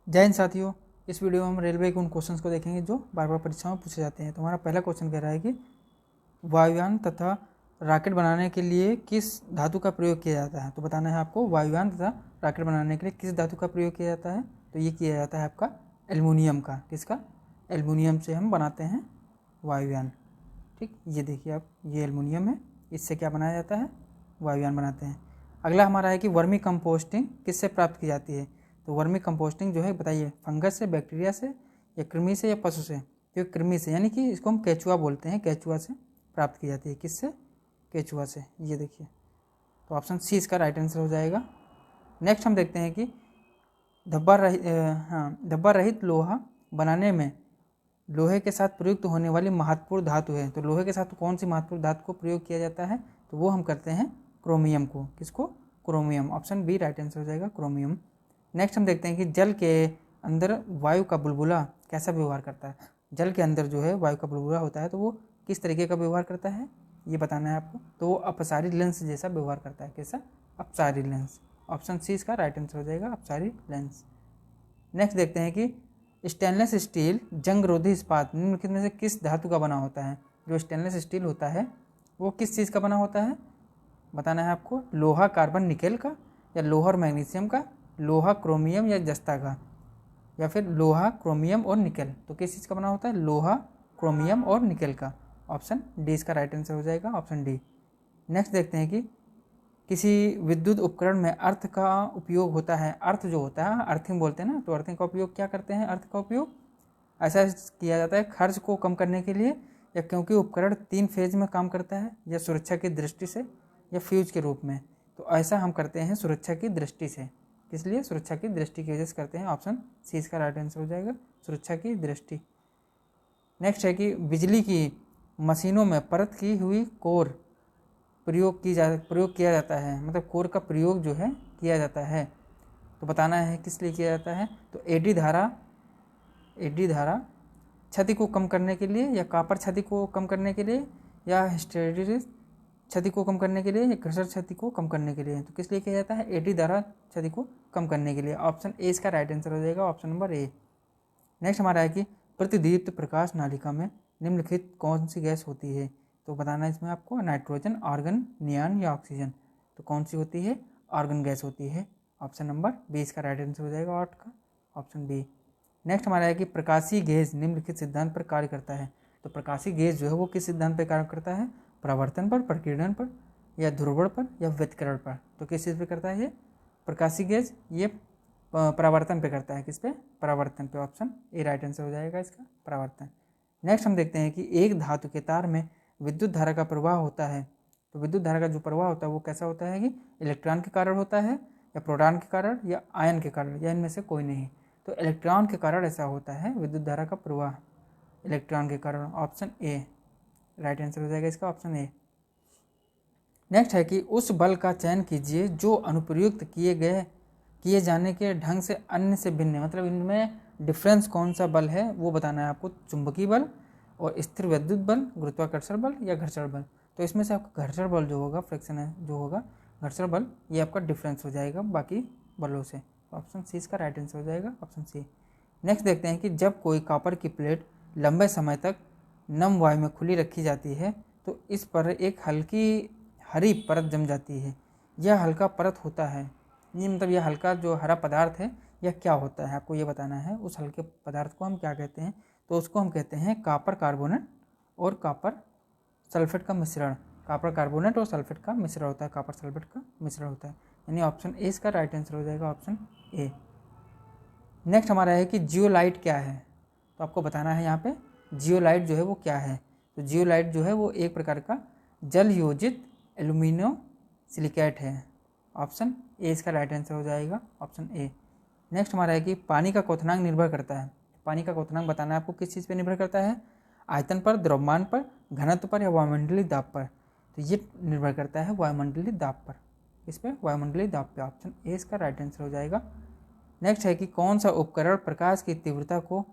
जय हिंद साथियों, इस वीडियो में हम रेलवे के उन क्वेश्चंस को देखेंगे जो बार बार परीक्षाओं में पूछे जाते हैं। तो हमारा पहला क्वेश्चन कह रहा है कि वायुयान तथा रॉकेट बनाने के लिए किस धातु का प्रयोग किया जाता है। तो बताना है आपको वायुयान तथा रॉकेट बनाने के लिए किस धातु का प्रयोग किया जाता है। तो ये किया जाता है आपका एल्युमिनियम का। किसका? एल्युमिनियम से हम बनाते हैं वायुयान। ठीक, ये देखिए आप, ये एल्युमिनियम है, इससे क्या बनाया जाता है? वायुयान बनाते हैं। अगला हमारा है कि वर्मी कंपोस्टिंग किससे प्राप्त की जाती है। तो वर्मी कंपोस्टिंग जो है बताइए, फंगस से, बैक्टीरिया से, या कृमि से, या पशु से। तो कृमि से, यानी कि इसको हम केचुआ बोलते हैं, केचुआ से प्राप्त की जाती है। किससे? केचुआ से। ये देखिए, तो ऑप्शन सी इसका राइट आंसर हो जाएगा। नेक्स्ट हम देखते हैं कि धब्बा रहित लोहा बनाने में लोहे के साथ प्रयुक्त होने वाली महत्वपूर्ण धातु है। तो लोहे के साथ कौन सी महत्वपूर्ण धातु को प्रयोग किया जाता है? तो वो हम करते हैं क्रोमियम को। किसको? Chromium. Option B right answer हो जाएगा, क्रोमियम। नेक्स्ट हम देखते हैं कि जल के अंदर वायु का बुलबुला कैसा व्यवहार करता है। जल के अंदर जो है वायु का बुलबुला होता है, तो वो किस तरीके का व्यवहार करता है, ये बताना है आपको। तो वो अपसारी लेंस जैसा व्यवहार करता है। कैसा? अपसारी लेंस। ऑप्शन सी इसका राइट आंसर हो जाएगा, अपसारी लेंस। नेक्स्ट देखते हैं कि स्टेनलेस स्टील जंगरोधी इस्पात निम्नलिखित में से किस धातु का बना होता है। जो स्टेनलेस स्टील होता है वो किस चीज़ का बना होता है, बताना है आपको। लोहा कार्बन निकेल का, या लोहा और मैग्नीशियम का, लोहा क्रोमियम या जस्ता का, या फिर लोहा क्रोमियम और निकेल। तो किस चीज़ का बना होता है? लोहा, क्रोमियम और निकेल का। ऑप्शन डी इसका राइट आंसर हो जाएगा, ऑप्शन डी। नेक्स्ट देखते हैं कि किसी विद्युत उपकरण में अर्थ का उपयोग होता है। अर्थ जो होता है, अर्थिंग बोलते हैं ना, तो अर्थिंग का उपयोग क्या करते हैं? अर्थ का उपयोग ऐसा किया जाता है खर्च को कम करने के लिए, या क्योंकि उपकरण 3 फेज में काम करता है, या सुरक्षा की दृष्टि से, या फ्यूज के रूप में। तो ऐसा हम करते हैं सुरक्षा की दृष्टि से। किस लिए? सुरक्षा की दृष्टि की वजह से करते हैं। ऑप्शन सी इसका राइट आंसर हो जाएगा, सुरक्षा की दृष्टि। नेक्स्ट है कि बिजली की मशीनों में परत की हुई कोर प्रयोग किया जाता है, मतलब कोर का प्रयोग जो है किया जाता है। तो बताना है किस लिए किया जाता है। तो एडी धारा क्षति को कम करने के लिए, या कॉपर क्षति को कम करने के लिए, या हिस्टेरिसिस क्षति को कम करने के लिए, या घर्षण क्षति को कम करने के लिए। तो किस लिए किया जाता है? एडी धारा क्षति को कम करने के लिए। ऑप्शन ए इसका राइट आंसर हो जाएगा, ऑप्शन नंबर ए। नेक्स्ट हमारा है कि प्रतिदीप्त प्रकाश नालिका में निम्नलिखित कौन सी गैस होती है। तो बताना है इसमें आपको, नाइट्रोजन, आर्गन, नियान या ऑक्सीजन। तो कौन सी होती है? आर्गन गैस होती है। ऑप्शन नंबर बी इसका राइट आंसर हो जाएगा, 8 का, ऑप्शन बी। नेक्स्ट हमारा है कि प्रकाशीय गेज निम्नलिखित सिद्धांत पर कार्य करता है। तो प्रकाशीय गेज जो है वो किस सिद्धांत पर कार्य करता है? परावर्तन पर, प्रकीर्णन पर, या ध्रुवण पर, या व्यतिकरण पर। तो किस चीज़ पर करता है ये प्रकाशीय गेज? ये परावर्तन पे करता है। किस पे? परावर्तन पे। ऑप्शन ए राइट आंसर हो जाएगा इसका, परावर्तन। नेक्स्ट हम देखते हैं कि एक धातु के तार में विद्युत धारा का प्रवाह होता है। तो विद्युत धारा का जो प्रवाह होता है वो कैसा होता है कि इलेक्ट्रॉन के कारण होता है, या प्रोटॉन के कारण, या आयन के कारण, या इनमें से कोई नहीं। तो इलेक्ट्रॉन के कारण ऐसा होता है विद्युत धारा का प्रवाह, इलेक्ट्रॉन के कारण। ऑप्शन ए राइट आंसर हो जाएगा इसका, ऑप्शन ए। नेक्स्ट है कि उस बल का चयन कीजिए जो अनुप्रयुक्त किए जाने के ढंग से अन्य से भिन्न है। मतलब इनमें डिफरेंस कौन सा बल है वो बताना है आपको। चुंबकीय बल, और स्थिर विद्युत बल, गुरुत्वाकर्षण बल, या घर्षण बल। तो इसमें से आपका घर्षण बल जो होगा, फ्रिक्शन है जो होगा, घर्षण बल, ये आपका डिफरेंस हो जाएगा बाकी बलों से। ऑप्शन सी इसका राइट आंसर हो जाएगा, ऑप्शन सी। नेक्स्ट देखते हैं कि जब कोई कॉपर की प्लेट लंबे समय तक नम वायु में खुली रखी जाती है तो इस पर एक हल्की हरी परत जम जाती है। यह हल्का परत होता है, ये मतलब यह हल्का जो हरा पदार्थ है यह क्या होता है, आपको ये बताना है। उस हल्के पदार्थ को हम क्या कहते हैं? तो उसको हम कहते हैं कॉपर कार्बोनेट और कॉपर सल्फेट का मिश्रण। कॉपर कार्बोनेट और सल्फेट का मिश्रण होता है, कॉपर सल्फेट का मिश्रण होता है। यानी ऑप्शन ए इसका राइट आंसर हो जाएगा, ऑप्शन ए। नेक्स्ट हमारा है कि जियोलाइट क्या है। तो आपको बताना है यहाँ पे जियोलाइट जो है वो क्या है। तो जियोलाइट जो है वो एक प्रकार का जल योजित एल्यूमिनो सिलिकेट है। ऑप्शन ए इसका राइट आंसर हो जाएगा, ऑप्शन ए। नेक्स्ट हमारा है कि पानी का क्वथनांक निर्भर करता है। पानी का क्वथनांक बताना है आपको किस चीज़ पे निर्भर करता है? आयतन पर, द्रव्यमान पर, घनत्व पर, या वायुमंडलीय दाब पर। तो ये निर्भर करता है वायुमंडलीय दाब पर। इस पर वायुमंडलीय दाब पे। ऑप्शन ए इसका राइट आंसर हो जाएगा। नेक्स्ट है कि कौन सा उपकरण प्रकाश की तीव्रता को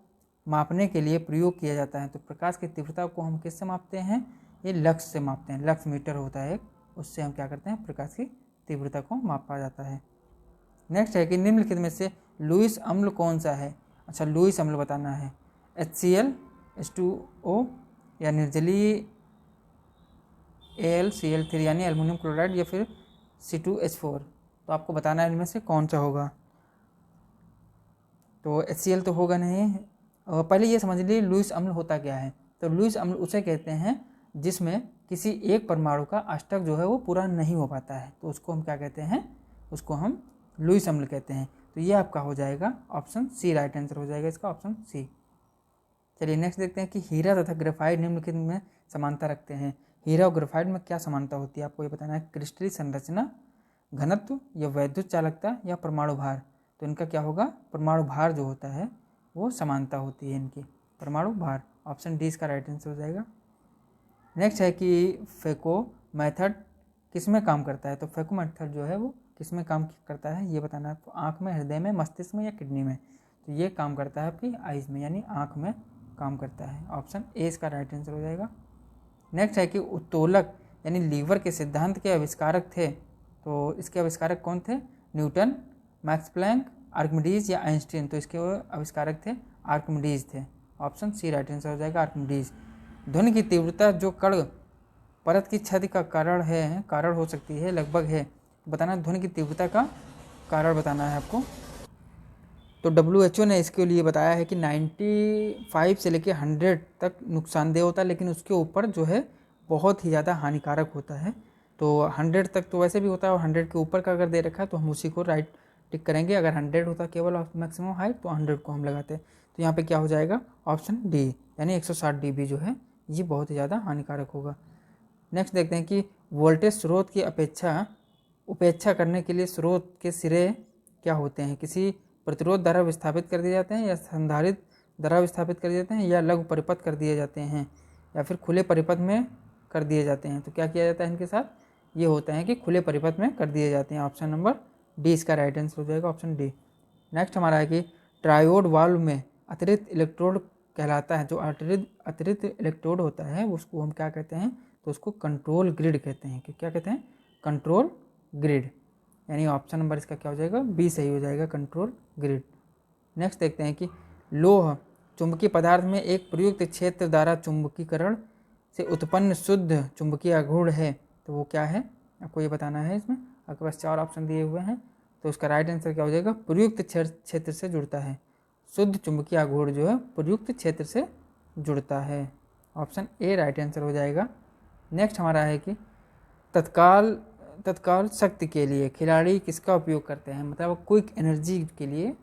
मापने के लिए प्रयोग किया जाता है। तो प्रकाश की तीव्रता को हम किससे मापते हैं? ये लक्स से मापते हैं। लक्स मीटर होता है एक, उससे हम क्या करते हैं? प्रकाश की तीव्रता को मापा जाता है। नेक्स्ट है कि निम्नलिखित में से लुईस अम्ल कौन सा है। अच्छा, लुईस अम्ल बताना है। HCl H2O या निर्जलीय AlCl3 यानी एल्युमिनियम क्लोराइड या फिर C2H4। तो आपको बताना है इनमें से कौन सा होगा। तो HCl तो होगा नहीं। पहले ये समझ लीजिए लुईस अम्ल होता क्या है। तो लुईस अम्ल उसे कहते हैं जिसमें किसी एक परमाणु का अष्टक जो है वो पूरा नहीं हो पाता है, तो उसको हम क्या कहते हैं, उसको हम लुईस अम्ल कहते हैं। तो ये आपका हो जाएगा ऑप्शन सी, राइट आंसर हो जाएगा इसका ऑप्शन सी। चलिए नेक्स्ट देखते हैं कि हीरा तथा ग्रेफाइट निम्नलिखित में समानता रखते हैं। हीरा और ग्रेफाइट में क्या समानता होती है, आपको ये बताना है। क्रिस्टलीय संरचना, घनत्व या वैद्युत चालकता या परमाणु भार। तो इनका क्या होगा, परमाणु भार जो होता है वो समानता होती है इनकी, परमाणु भार। ऑप्शन डी इसका राइट आंसर हो जाएगा। नेक्स्ट है कि फेको मेथड किस में काम करता है। तो फेको मेथड जो है वो किस में काम करता है ये बताना है आपको। आँख में, हृदय में, मस्तिष्क में या किडनी में। तो ये काम करता है आपकी आइज़ में यानी आँख में काम करता है। ऑप्शन ए इसका राइट आंसर हो जाएगा। नेक्स्ट है कि उत्तोलक यानी लीवर के सिद्धांत के आविष्कारक थे। तो इसके आविष्कारक कौन थे, न्यूटन, मैक्स प्लैंक, आर्किमिडीज या आइंस्टीन। तो इसके आविष्कारक थे आर्किमिडीज थे। ऑप्शन सी राइट आंसर हो जाएगा, आर्किमिडीज। ध्वनि की तीव्रता जो कण परत की क्षति का कारण हो सकती है लगभग है। बताना ध्वनि की तीव्रता का कारण बताना है आपको। तो WHO ने इसके लिए बताया है कि 95 से लेकर 100 तक नुकसानदेह होता है, लेकिन उसके ऊपर जो है बहुत ही ज़्यादा हानिकारक होता है। तो 100 तक तो वैसे भी होता है, और 100 के ऊपर का अगर दे रखा है तो हम उसी को राइट टिक करेंगे। अगर 100 होता केवल मैक्सिमम हाइट तो 100 को हम लगाते हैं। तो यहाँ पे क्या हो जाएगा, ऑप्शन डी यानी 160 dB जो है ये बहुत ही ज़्यादा हानिकारक होगा। नेक्स्ट देखते हैं कि वोल्टेज स्रोत की उपेक्षा करने के लिए स्रोत के सिरे क्या होते हैं। किसी प्रतिरोध द्वारा विस्थापित कर दिए जाते हैं, या संधारित्र द्वारा विस्थापित कर दिए जाते हैं, या लघु परिपथ कर दिए जाते हैं, या फिर खुले परिपथ में कर दिए जाते हैं। तो क्या किया जाता है इनके साथ, ये होता है कि खुले परिपथ में कर दिए जाते हैं। ऑप्शन नंबर डी इसका राइट आंसर हो जाएगा, ऑप्शन डी। नेक्स्ट हमारा है कि ट्रायोड वाल्व में अतिरिक्त इलेक्ट्रोड कहलाता है। जो अतिरिक्त इलेक्ट्रोड होता है उसको हम क्या कहते हैं, तो उसको कंट्रोल ग्रिड कहते हैं। क्या कहते हैं, कंट्रोल ग्रिड। यानी ऑप्शन नंबर इसका क्या हो जाएगा, बी सही हो जाएगा, कंट्रोल ग्रिड। नेक्स्ट देखते हैं कि लोह चुंबकीय पदार्थ में एक प्रयुक्त क्षेत्र द्वारा चुंबकीकरण से उत्पन्न शुद्ध चुंबकीय आघूर्ण है। तो वो क्या है, आपको ये बताना है। इसमें आपके पास 4 ऑप्शन दिए हुए हैं, तो उसका राइट आंसर क्या हो जाएगा, प्रयुक्त क्षेत्र से जुड़ता है। शुद्ध चुंबकीय आघूर्ण जो है प्रयुक्त क्षेत्र से जुड़ता है। ऑप्शन ए राइट आंसर हो जाएगा। नेक्स्ट हमारा है कि तत्काल शक्ति के लिए खिलाड़ी किसका उपयोग करते हैं। मतलब क्विक एनर्जी के लिए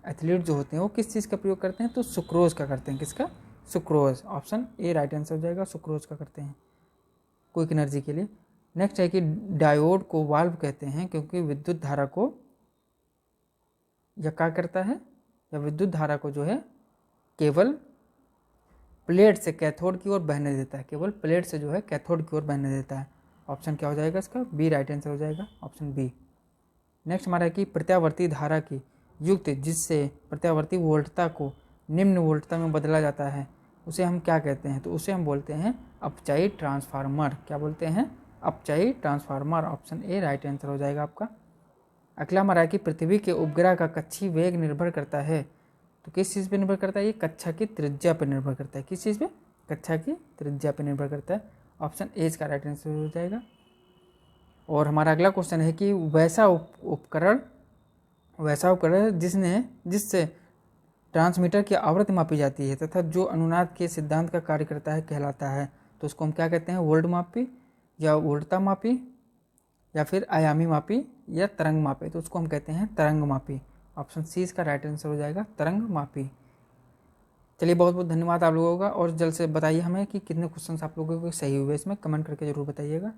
एथलीट जो होते हैं वो किस चीज़ का प्रयोग करते हैं, तो सुक्रोज का करते हैं। किसका, sucrose. Option A right answer हो जाएगा, सुक्रोज का करते हैं क्विक एनर्जी के लिए। नेक्स्ट है कि डायोड को वाल्व कहते हैं क्योंकि विद्युत धारा को या क्या करता है, या विद्युत धारा को जो है केवल प्लेट से कैथोड की ओर बहने देता है। केवल प्लेट से जो है कैथोड की ओर बहने देता है। ऑप्शन क्या हो जाएगा इसका, बी राइट आंसर हो जाएगा, ऑप्शन बी। नेक्स्ट हमारा है कि प्रत्यावर्ती धारा की युक्त जिससे प्रत्यावर्ती वोल्टता को निम्न वोल्टता में बदला जाता है उसे हम क्या कहते हैं, तो उसे हम बोलते हैं अपचयी ट्रांसफार्मर। क्या बोलते हैं, अपचयी transformer. Option A right answer हो जाएगा आपका। अगला हमारा है कि पृथ्वी के उपग्रह का कक्षीय वेग निर्भर करता है। तो किस चीज़ पे निर्भर करता है, ये कक्षा की त्रिज्या पर निर्भर करता है। किस चीज़ पे, कक्षा की त्रिज्या पर निर्भर करता है। ऑप्शन ए इसका राइट आंसर हो जाएगा। और हमारा अगला क्वेश्चन है कि वैसा उपकरण जिससे ट्रांसमीटर की आवृत्ति मापी जाती है तथा जो अनुनाद के सिद्धांत का कार्य करता है कहलाता है। तो उसको हम क्या कहते हैं, वोल्ट मापी या वोल्टता मापी या फिर आयामी मापी या तरंग मापी। तो उसको हम कहते हैं तरंग मापी। ऑप्शन सी इसका राइट आंसर हो जाएगा, तरंग मापी। चलिए बहुत बहुत धन्यवाद आप लोगों का, और जल्द से बताइए हमें कि कितने क्वेश्चन आप लोगों के सही हुए, इसमें कमेंट करके जरूर बताइएगा।